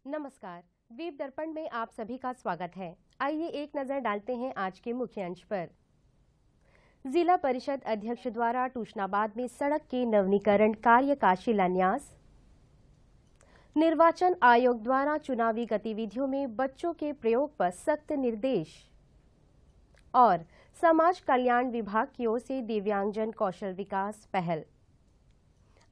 नमस्कार, द्वीप दर्पण में आप सभी का स्वागत है। आइए एक नजर डालते हैं आज के मुख्य अंश पर। जिला परिषद अध्यक्ष द्वारा टूशनाबाद में सड़क के नवीनीकरण कार्य का शिलान्यास। निर्वाचन आयोग द्वारा चुनावी गतिविधियों में बच्चों के प्रयोग पर सख्त निर्देश। और समाज कल्याण विभाग की ओर से दिव्यांगजन कौशल विकास पहल।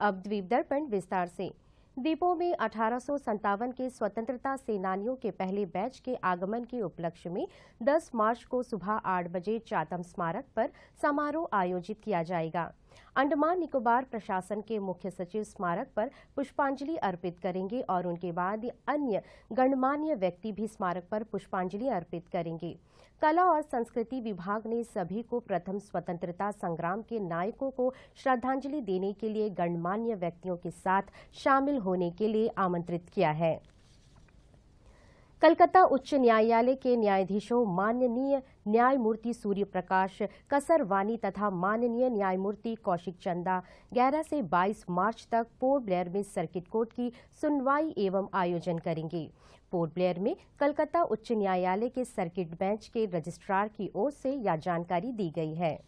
अब द्वीप दर्पण विस्तार से। द्वीपों में 1857 के स्वतंत्रता सेनानियों के पहले बैच के आगमन के उपलक्ष्य में 10 मार्च को सुबह 8 बजे चातम स्मारक पर समारोह आयोजित किया जाएगा। अंडमान निकोबार प्रशासन के मुख्य सचिव स्मारक पर पुष्पांजलि अर्पित करेंगे और उनके बाद अन्य गणमान्य व्यक्ति भी स्मारक पर पुष्पांजलि अर्पित करेंगे। कला और संस्कृति विभाग ने सभी को प्रथम स्वतंत्रता संग्राम के नायकों को श्रद्धांजलि देने के लिए गणमान्य व्यक्तियों के साथ शामिल होने के लिए आमंत्रित किया है। कलकत्ता उच्च न्यायालय के न्यायाधीशों माननीय न्यायमूर्ति सूर्य प्रकाश कसरवानी तथा माननीय न्यायमूर्ति कौशिक चंदा 11 से 22 मार्च तक पोर्ट ब्लेयर में सर्किट कोर्ट की सुनवाई एवं आयोजन करेंगे। पोर्ट ब्लेयर में कलकत्ता उच्च न्यायालय के सर्किट बेंच के रजिस्ट्रार की ओर से यह जानकारी दी गई है।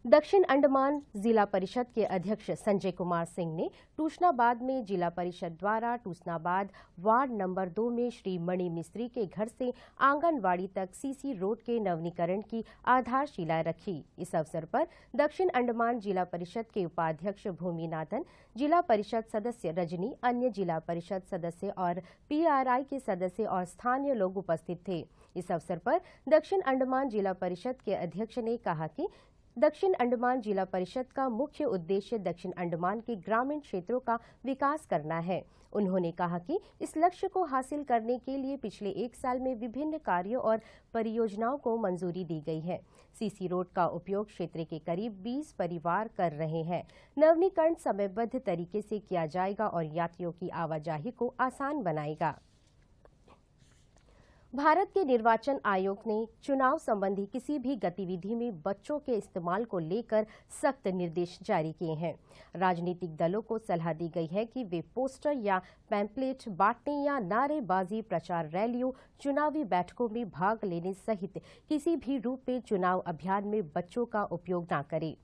दक्षिण अंडमान जिला परिषद के अध्यक्ष संजय कुमार सिंह ने टूशनाबाद में जिला परिषद द्वारा टूसनाबाद वार्ड नंबर 2 में श्री मणि मिस्त्री के घर से आंगनवाड़ी तक सीसी रोड के नवीनीकरण की आधारशिला रखी। इस अवसर पर दक्षिण अंडमान जिला परिषद के उपाध्यक्ष भूमिनाथन, जिला परिषद सदस्य रजनी, अन्य जिला परिषद सदस्य और पीआरआई के सदस्य और स्थानीय लोग उपस्थित थे। इस अवसर पर दक्षिण अंडमान जिला परिषद के अध्यक्ष ने कहा कि दक्षिण अंडमान जिला परिषद का मुख्य उद्देश्य दक्षिण अंडमान के ग्रामीण क्षेत्रों का विकास करना है। उन्होंने कहा कि इस लक्ष्य को हासिल करने के लिए पिछले 1 साल में विभिन्न कार्यों और परियोजनाओं को मंजूरी दी गई है। सीसी रोड का उपयोग क्षेत्र के करीब 20 परिवार कर रहे हैं। नवीनीकरण समयबद्ध तरीके से किया जाएगा और यात्रियों की आवाजाही को आसान बनाएगा। भारत के निर्वाचन आयोग ने चुनाव संबंधी किसी भी गतिविधि में बच्चों के इस्तेमाल को लेकर सख्त निर्देश जारी किए हैं। राजनीतिक दलों को सलाह दी गई है कि वे पोस्टर या पैम्पलेट बांटने या नारेबाजी, प्रचार रैलियों, चुनावी बैठकों में भाग लेने सहित किसी भी रूप में चुनाव अभियान में बच्चों का उपयोग न करें।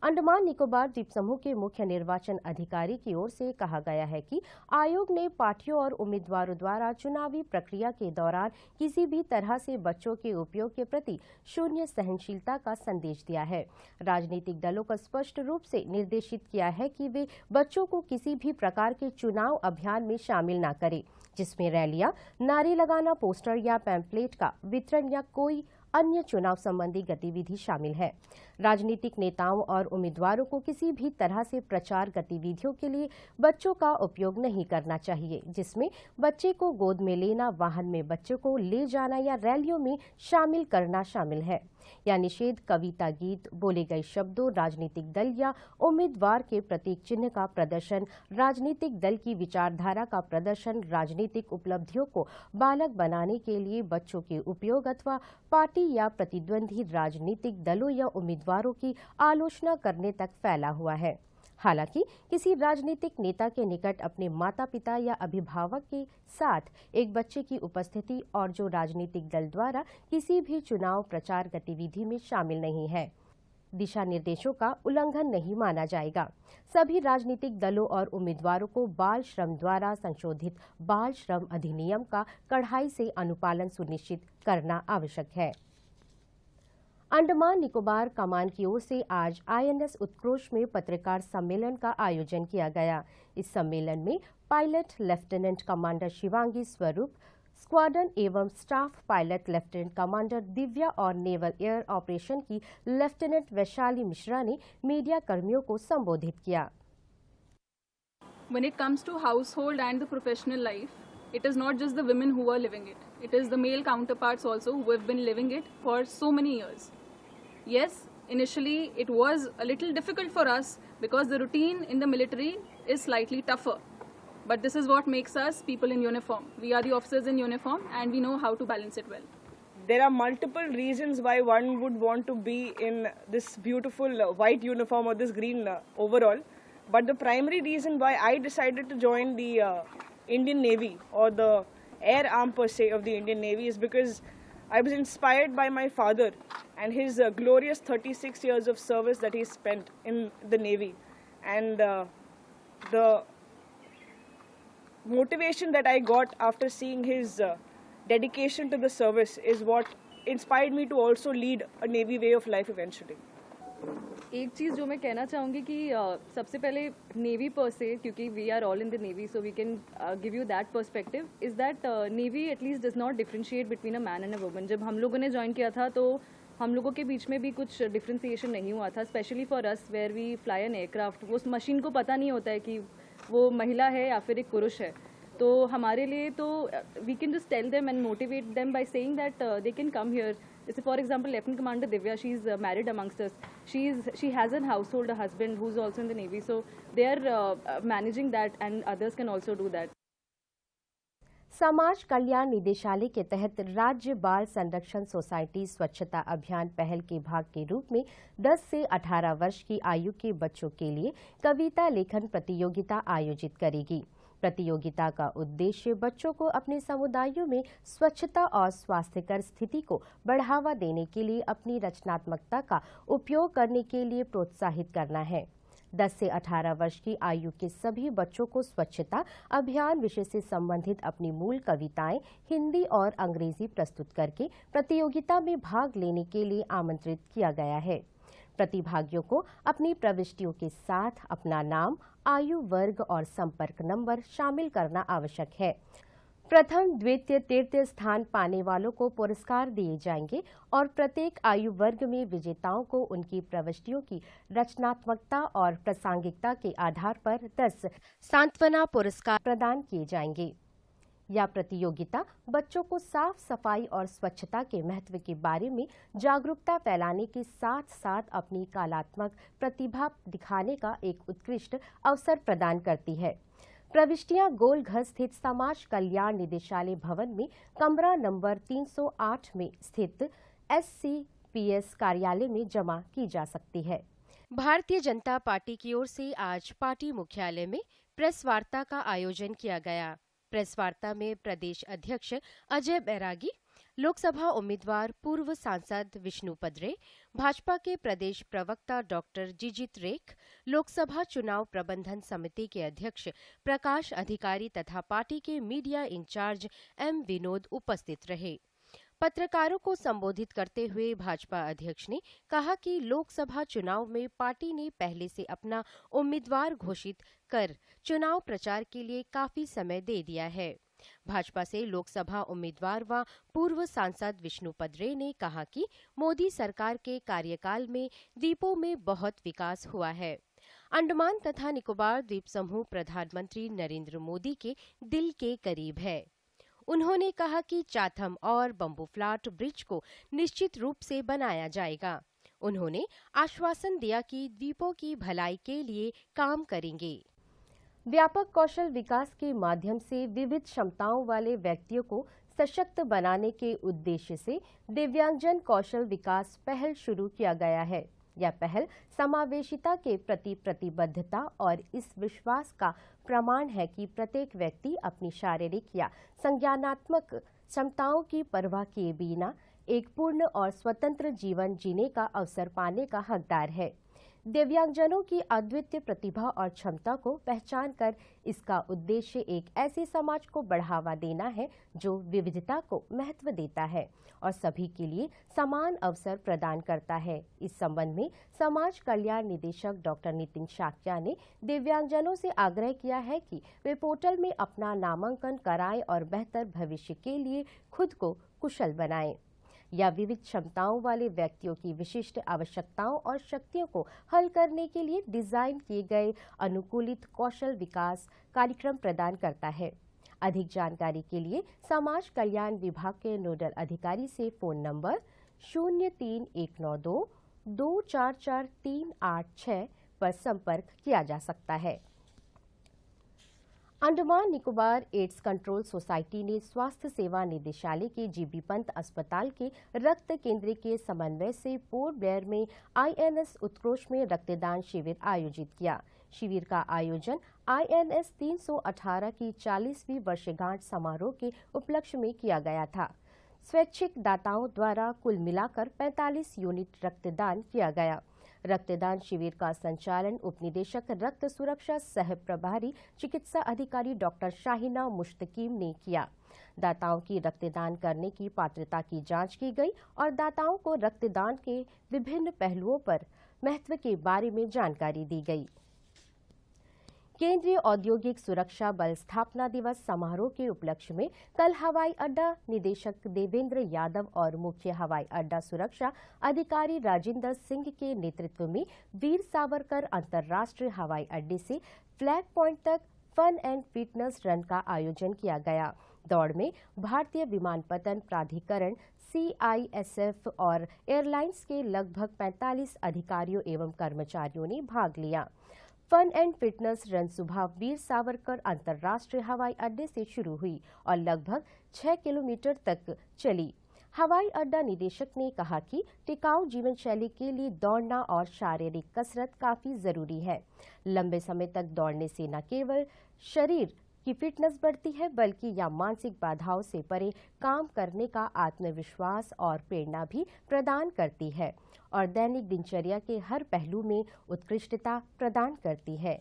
अंडमान निकोबार द्वीप समूह के मुख्य निर्वाचन अधिकारी की ओर से कहा गया है कि आयोग ने पार्टियों और उम्मीदवारों द्वारा चुनावी प्रक्रिया के दौरान किसी भी तरह से बच्चों के उपयोग के प्रति शून्य सहनशीलता का संदेश दिया है। राजनीतिक दलों को स्पष्ट रूप से निर्देशित किया है कि वे बच्चों को किसी भी प्रकार के चुनाव अभियान में शामिल न करें, जिसमें रैलियां, नारे लगाना, पोस्टर या पैम्पलेट का वितरण या कोई अन्य चुनाव संबंधी गतिविधि शामिल है। राजनीतिक नेताओं और उम्मीदवारों को किसी भी तरह से प्रचार गतिविधियों के लिए बच्चों का उपयोग नहीं करना चाहिए, जिसमें बच्चे को गोद में लेना, वाहन में बच्चों को ले जाना या रैलियों में शामिल करना शामिल है। यह निषेध कविता, गीत, बोले गए शब्दों, राजनीतिक दल या उम्मीदवार के प्रतीक चिन्ह का प्रदर्शन, राजनीतिक दल की विचारधारा का प्रदर्शन, राजनीतिक उपलब्धियों को बालक बनाने के लिए बच्चों के उपयोग अथवा पार्टी या प्रतिद्वंदी राजनीतिक दलों या उम्मीदवारों की आलोचना करने तक फैला हुआ है। हालांकि किसी राजनीतिक नेता के निकट अपने माता पिता या अभिभावक के साथ एक बच्चे की उपस्थिति और जो राजनीतिक दल द्वारा किसी भी चुनाव प्रचार गतिविधि में शामिल नहीं है, दिशा निर्देशों का उल्लंघन नहीं माना जाएगा। सभी राजनीतिक दलों और उम्मीदवारों को बाल श्रम द्वारा संशोधित बाल श्रम अधिनियम का कड़ाई से अनुपालन सुनिश्चित करना आवश्यक है। अंडमान निकोबार कमान की ओर से आज आईएनएस उत्कृष्ट में पत्रकार सम्मेलन का आयोजन किया गया। इस सम्मेलन में पायलट लेफ्टिनेंट कमांडर शिवांगी स्वरूप, स्क्वाड्रन एवं staff pilot lieutenant commander Divya और नेवल एयर ऑपरेशन की लेफ्टिनेंट वैशाली मिश्रा ने मीडिया कर्मियों को संबोधित किया। When it comes to household and the professional life, it is not just the women who are living it. It is the male counterparts also who have been living it for so many years. Yes, initially it was a little difficult for us because the routine in the military is slightly tougher. But this is what makes us people in uniform. We are the officers in uniform and we know how to balance it well. There are multiple reasons why one would want to be in this beautiful white uniform or this green overall. But the primary reason why I decided to join the Indian Navy or the air arm per se of the Indian Navy is because I was inspired by my father and his glorious 36 years of service that he spent in the Navy. And the motivation that I got after seeing his dedication to the service is what inspired me to also lead a Navy way of life eventually. एक चीज़ जो मैं कहना चाहूँगी कि सबसे पहले navy पर से, क्योंकि we are all in the navy so we can give you that perspective, is that navy at least does not differentiate between a man and a woman. जब हम लोगों ने ज्वाइन किया था तो हम लोगों के बीच में भी कुछ डिफ्रेंसिएशन नहीं हुआ था, specially for us where we fly an aircraft. वो उस मशीन को पता नहीं होता है कि वो महिला है या फिर एक पुरुष है. तो हमारे लिए तो we can just tell them and motivate them by saying that they can come here. जैसे for example lieutenant commander Divya, she is married amongst us. She has an household, a husband who is also in the navy, so they are managing that and others can also do that. समाज कल्याण निदेशालय के तहत राज्य बाल संरक्षण society स्वच्छता अभियान पहल के भाग के रूप में 10 से 18 वर्ष की आयु के बच्चों के लिए कविता लेखन प्रतियोगिता आयोजित करेगी. प्रतियोगिता का उद्देश्य बच्चों को अपने समुदायों में स्वच्छता और स्वास्थ्यकर स्थिति को बढ़ावा देने के लिए अपनी रचनात्मकता का उपयोग करने के लिए प्रोत्साहित करना है. 10 से 18 वर्ष की आयु के सभी बच्चों को स्वच्छता अभियान विषय से संबंधित अपनी मूल कविताएं हिंदी और अंग्रेजी प्रस्तुत करके प्रतियोगिता में भाग लेने के लिए आमंत्रित किया गया है. प्रतिभागियों को अपनी प्रविष्टियों के साथ अपना नाम, आयु वर्ग और संपर्क नंबर शामिल करना आवश्यक है. प्रथम, द्वितीय, तृतीय स्थान पाने वालों को पुरस्कार दिए जाएंगे और प्रत्येक आयु वर्ग में विजेताओं को उनकी प्रविष्टियों की रचनात्मकता और प्रासंगिकता के आधार पर 10 सांत्वना पुरस्कार प्रदान किए जाएंगे. यह प्रतियोगिता बच्चों को साफ सफाई और स्वच्छता के महत्व के बारे में जागरूकता फैलाने के साथ साथ अपनी कलात्मक प्रतिभा दिखाने का एक उत्कृष्ट अवसर प्रदान करती है. प्रविष्टियां गोलघर स्थित समाज कल्याण निदेशालय भवन में कमरा नंबर 308 में स्थित SCPS कार्यालय में जमा की जा सकती है. भारतीय जनता पार्टी की ओर से आज पार्टी मुख्यालय में प्रेस वार्ता का आयोजन किया गया. प्रेस वार्ता में प्रदेश अध्यक्ष अजय बैरागी, लोकसभा उम्मीदवार पूर्व सांसद विष्णु पदरे, भाजपा के प्रदेश प्रवक्ता डॉक्टर जिजित रेख, लोकसभा चुनाव प्रबंधन समिति के अध्यक्ष प्रकाश अधिकारी तथा पार्टी के मीडिया इंचार्ज M विनोद उपस्थित रहे. पत्रकारों को संबोधित करते हुए भाजपा अध्यक्ष ने कहा कि लोकसभा चुनाव में पार्टी ने पहले से अपना उम्मीदवार घोषित कर चुनाव प्रचार के लिए काफी समय दे दिया है. भाजपा से लोकसभा उम्मीदवार व पूर्व सांसद विष्णु पदरे ने कहा कि मोदी सरकार के कार्यकाल में द्वीपों में बहुत विकास हुआ है. अंडमान तथा निकोबार द्वीप समूह प्रधानमंत्री नरेंद्र मोदी के दिल के करीब है. उन्होंने कहा कि चाथम और बम्बू फ्लाट ब्रिज को निश्चित रूप से बनाया जाएगा. उन्होंने आश्वासन दिया कि द्वीपों की भलाई के लिए काम करेंगे. व्यापक कौशल विकास के माध्यम से विविध क्षमताओं वाले व्यक्तियों को सशक्त बनाने के उद्देश्य से दिव्यांगजन कौशल विकास पहल शुरू किया गया है. यह पहल समावेशिता के प्रति प्रतिबद्धता और इस विश्वास का प्रमाण है कि प्रत्येक व्यक्ति अपनी शारीरिक या संज्ञानात्मक क्षमताओं की परवाह किए बिना एक पूर्ण और स्वतंत्र जीवन जीने का अवसर पाने का हकदार है. दिव्यांगजनों की अद्वितीय प्रतिभा और क्षमता को पहचान कर इसका उद्देश्य एक ऐसे समाज को बढ़ावा देना है जो विविधता को महत्व देता है और सभी के लिए समान अवसर प्रदान करता है. इस संबंध में समाज कल्याण निदेशक डॉक्टर नितिन शाक्या ने दिव्यांगजनों से आग्रह किया है कि वे पोर्टल में अपना नामांकन कराएं और बेहतर भविष्य के लिए खुद को कुशल बनाएं. या विविध क्षमताओं वाले व्यक्तियों की विशिष्ट आवश्यकताओं और शक्तियों को हल करने के लिए डिजाइन किए गए अनुकूलित कौशल विकास कार्यक्रम प्रदान करता है. अधिक जानकारी के लिए समाज कल्याण विभाग के नोडल अधिकारी से फोन नंबर 03192 244386 पर संपर्क किया जा सकता है. Andaman Nicobar AIDS control society ने स्वास्थ्य सेवा निदेशालय के जीबी पंत अस्पताल के रक्त केंद्र के समन्वय से पोर्ट ब्लेयर में INS उत्कृष्ट में रक्तदान शिविर आयोजित किया. शिविर का आयोजन INS 318 की 40वीं वर्षगांठ समारोह के उपलक्ष्य में किया गया था। स्वैच्छिक दाताओं द्वारा कुल मिलाकर 45 यूनिट रक्तदान किया गया। रक्तदान शिविर का संचालन उपनिदेशक रक्त सुरक्षा सह प्रभारी चिकित्सा अधिकारी डॉक्टर शाहिना मुश्तकीम ने किया। दाताओं की रक्तदान करने की पात्रता की जांच की गई और दाताओं को रक्तदान के विभिन्न पहलुओं पर महत्व के बारे में जानकारी दी गई। केंद्रीय औद्योगिक सुरक्षा बल स्थापना दिवस समारोह के उपलक्ष्य में कल हवाई अड्डा निदेशक देवेंद्र यादव और मुख्य हवाई अड्डा सुरक्षा अधिकारी राजेंद्र सिंह के नेतृत्व में वीर सावरकर अंतर्राष्ट्रीय हवाई अड्डे से फ्लैग पॉइंट तक फन एंड फिटनेस रन का आयोजन किया गया। दौड़ में भारतीय विमानपत्तन प्राधिकरण CISF और एयरलाइंस के लगभग 45 अधिकारियों एवं कर्मचारियों ने भाग लिया। फन एंड फिटनेस रन सुबह वीर सावरकर अंतर्राष्ट्रीय हवाई अड्डे से शुरू हुई और लगभग 6 किलोमीटर तक चली। हवाई अड्डा निदेशक ने कहा कि टिकाऊ जीवन शैली के लिए दौड़ना और शारीरिक कसरत काफी जरूरी है। लंबे समय तक दौड़ने से न केवल शरीर की फिटनेस बढ़ती है बल्कि यह मानसिक बाधाओं से परे काम करने का आत्मविश्वास और प्रेरणा भी प्रदान करती है और दैनिक दिनचर्या के हर पहलू में उत्कृष्टता प्रदान करती है।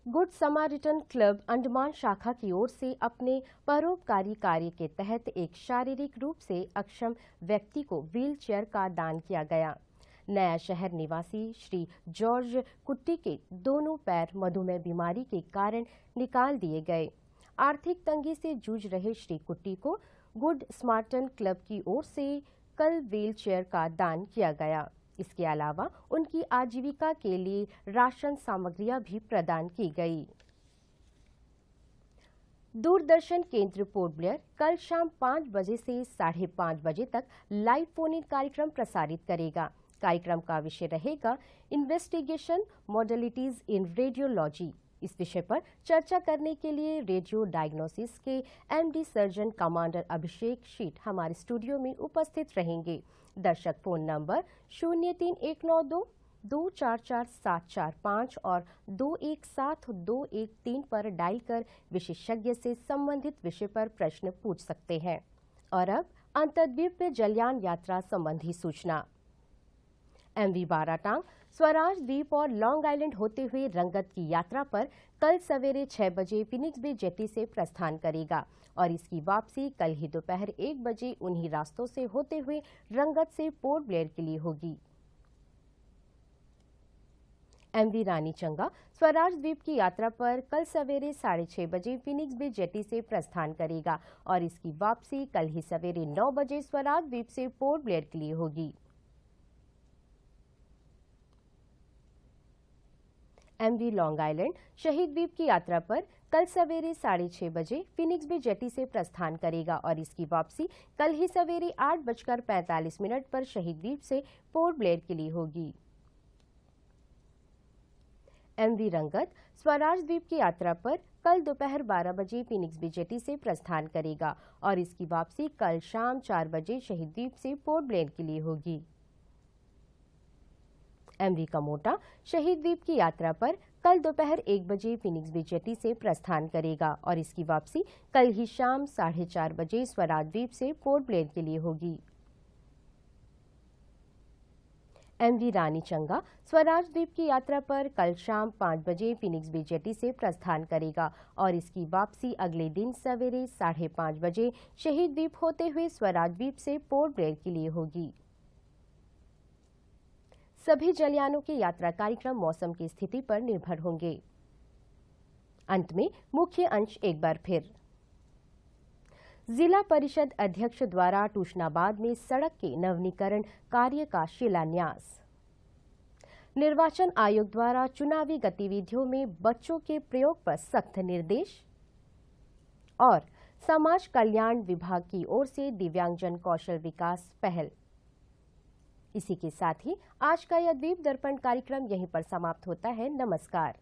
गुड समारिटन क्लब अंडमान शाखा की ओर से अपने परोपकारी कार्य के तहत एक शारीरिक रूप से अक्षम व्यक्ति को व्हील चेयर का दान किया गया। नया शहर निवासी श्री जॉर्ज कुट्टी के दोनों पैर मधुमेह बीमारी के कारण निकाल दिए गए। आर्थिक तंगी से जूझ रहे श्री कुट्टी को गुड स्मार्टन क्लब की ओर से कल व्हील चेयर का दान किया गया। इसके अलावा उनकी आजीविका के लिए राशन सामग्रियां भी प्रदान की गई। दूरदर्शन केंद्र पोर्ट ब्लेयर कल शाम 5 बजे से 5:30 बजे तक लाइव फोन इन कार्यक्रम प्रसारित करेगा। कार्यक्रम का विषय रहेगा इन्वेस्टिगेशन मॉडलिटीज इन रेडियोलॉजी। इस विषय पर चर्चा करने के लिए रेडियो डायग्नोसिस के MD सर्जन कमांडर अभिषेक शीट हमारे स्टूडियो में उपस्थित रहेंगे। दर्शक फोन नंबर 03192 244-745 और 217-213 पर डायल कर विशेषज्ञ से संबंधित विषय पर प्रश्न पूछ सकते हैं। और अब अंतर्द्वीपीय जलयान यात्रा संबंधी सूचना। MV बाराटांग स्वराज द्वीप और लॉन्ग आइलैंड होते हुए रंगत की यात्रा पर कल सवेरे 6 बजे फिनिक्स बे जेटी से प्रस्थान करेगा और इसकी वापसी कल ही दोपहर 1 बजे उन्हीं रास्तों से होते हुए रंगत से पोर्ट ब्लेयर के लिए होगी। MV रानी चंगा स्वराज द्वीप की यात्रा पर कल सवेरे 6:30 बजे फिनिक्स बे जेटी से प्रस्थान करेगा और इसकी वापसी कल ही सवेरे 9 बजे स्वराज द्वीप से पोर्ट ब्लेयर के लिए होगी। MV लॉन्ग आइलैंड शहीद द्वीप की यात्रा पर कल सवेरे 6:30 बजे फिनिक्स बे जेटी से प्रस्थान करेगा और इसकी वापसी कल ही सवेरे 8:45 पर शहीद द्वीप से पोर्ट ब्लेयर के लिए होगी। MV रंगत स्वराज द्वीप की यात्रा पर कल दोपहर 12 बजे फिनिक्स बे जेटी से प्रस्थान करेगा और इसकी वापसी कल शाम 4 बजे शहीद द्वीप से पोर्ट ब्लेयर के लिए होगी। MV कमोटा शहीद द्वीप की यात्रा पर कल दोपहर 1 बजे फिनिक्स बे जेटी से प्रस्थान करेगा और इसकी वापसी कल ही शाम 4:30 बजे स्वराज द्वीप से पोर्ट ब्लेयर के लिए होगी। MV रानी चंगा स्वराज द्वीप की यात्रा पर कल शाम 5 बजे फिनिक्स बे जेटी से प्रस्थान करेगा और इसकी वापसी अगले दिन सवेरे 5:30 बजे शहीद द्वीप होते हुए स्वराज द्वीप से पोर्ट ब्लेयर के लिए होगी। सभी जलयानों के यात्रा कार्यक्रम मौसम की स्थिति पर निर्भर होंगे। अंत में मुख्य अंश एक बार फिर। जिला परिषद अध्यक्ष द्वारा टूशनाबाद में सड़क के नवीनीकरण कार्य का शिलान्यास। निर्वाचन आयोग द्वारा चुनावी गतिविधियों में बच्चों के प्रयोग पर सख्त निर्देश और समाज कल्याण विभाग की ओर से दिव्यांगजन कौशल विकास पहल। इसी के साथ ही आज का यह द्वीप दर्पण कार्यक्रम यहीं पर समाप्त होता है। नमस्कार।